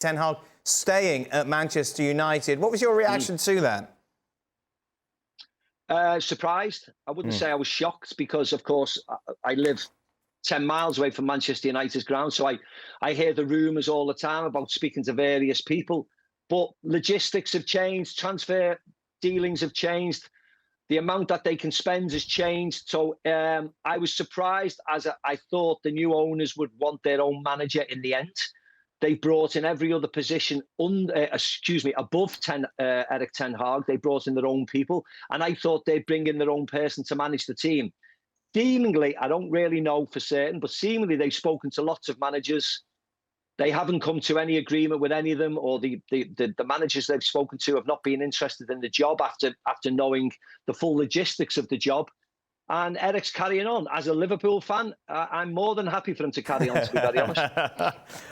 Ten Hag staying at Manchester United. What was your reaction to that? Surprised. I wouldn't say I was shocked because, of course, I live 10 miles away from Manchester United's ground. So I hear the rumours all the time about speaking to various people. But logistics have changed. Transfer dealings have changed. The amount that they can spend has changed. So I was surprised, as I thought the new owners would want their own manager in the end. They brought in every other position above Erik ten Hag. They brought in their own people. And I thought they'd bring in their own person to manage the team. Seemingly, I don't really know for certain, but seemingly they've spoken to lots of managers. They haven't come to any agreement with any of them, or the managers they've spoken to have not been interested in the job after knowing the full logistics of the job. And Erik's carrying on. As a Liverpool fan, I'm more than happy for him to carry on, to be very honest.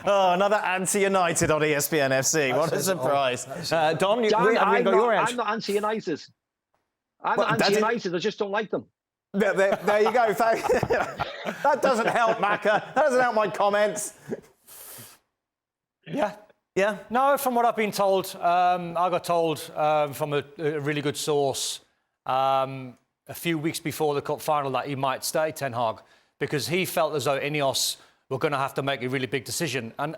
Oh, another anti-United on ESPN FC. What a surprise. Don, I'm not anti-United. I'm not anti-United. I just don't like them. There you go. That doesn't help, Macca. That doesn't help my comments. Yeah. No, from what I've been told, I got told from a really good source a few weeks before the cup final that he might stay, Ten Hag, because he felt as though Ineos were going to have to make a really big decision. And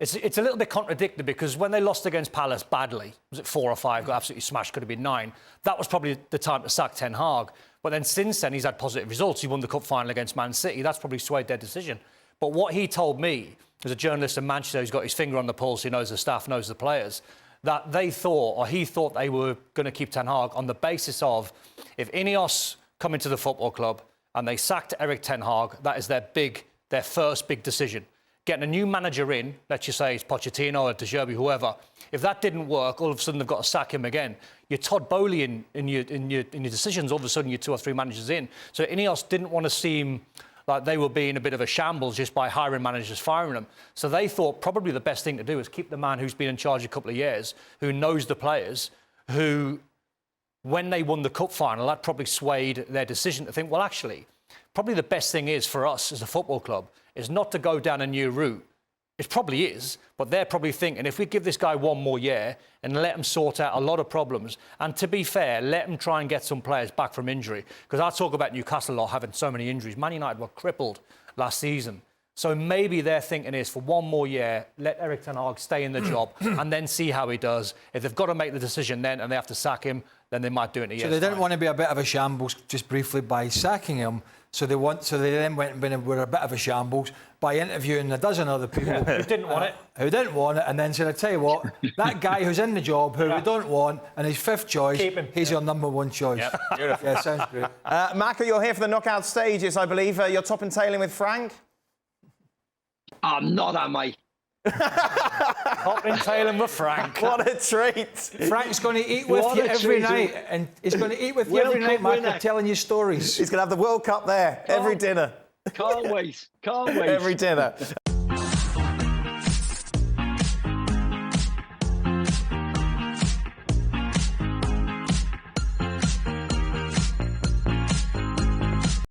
it's a little bit contradictory because when they lost against Palace badly, was it 4 or 5, got absolutely smashed, could have been 9, that was probably the time to sack Ten Hag. But then since then, he's had positive results. He won the cup final against Man City. That's probably swayed their decision. But what he told me, as a journalist in Manchester who's got his finger on the pulse, he knows the staff, knows the players, that they thought, or he thought they were going to keep Ten Hag on the basis of if Ineos come into the football club and they sacked Erik ten Hag, that is their first big decision. Getting a new manager in, let's just say it's Pochettino or De Zerbi, whoever, if that didn't work, all of a sudden they've got to sack him again. You're Todd Bowley in your decisions, all of a sudden you're 2 or 3 managers in. So Ineos didn't want to seem like they were being a bit of a shambles just by hiring managers, firing them. So they thought probably the best thing to do is keep the man who's been in charge a couple of years, who knows the players, who, when they won the cup final, that probably swayed their decision to think, well, actually, probably the best thing is for us as a football club is not to go down a new route. It probably is, but they're probably thinking, if we give this guy 1 more year and let him sort out a lot of problems, and to be fair, let him try and get some players back from injury, because I talk about Newcastle a lot having so many injuries. Man United were crippled last season. So maybe their thinking is for 1 more year, let Erik ten Hag stay in the job and then see how he does. If they've got to make the decision then and they have to sack him, then they might do it in a year. So they didn't want to be a bit of a shambles just briefly by sacking him. So they then went and were a bit of a shambles by interviewing a dozen other people who didn't want it. Who didn't want it, and then said, I tell you what, that guy who's in the job, who we don't want, and his 5th choice, he's your number 1 choice. Yeah, sounds great. Macca, you're here for the knockout stages, I believe. You're top and tailing with Frank? I'm not, am I? Top and tailing with Frank. What a treat. Frank's going to eat with you every night, and he's going to eat with you every night, Macca, telling you stories. He's going to have the World Cup there, every dinner. Can't wait. Every dinner.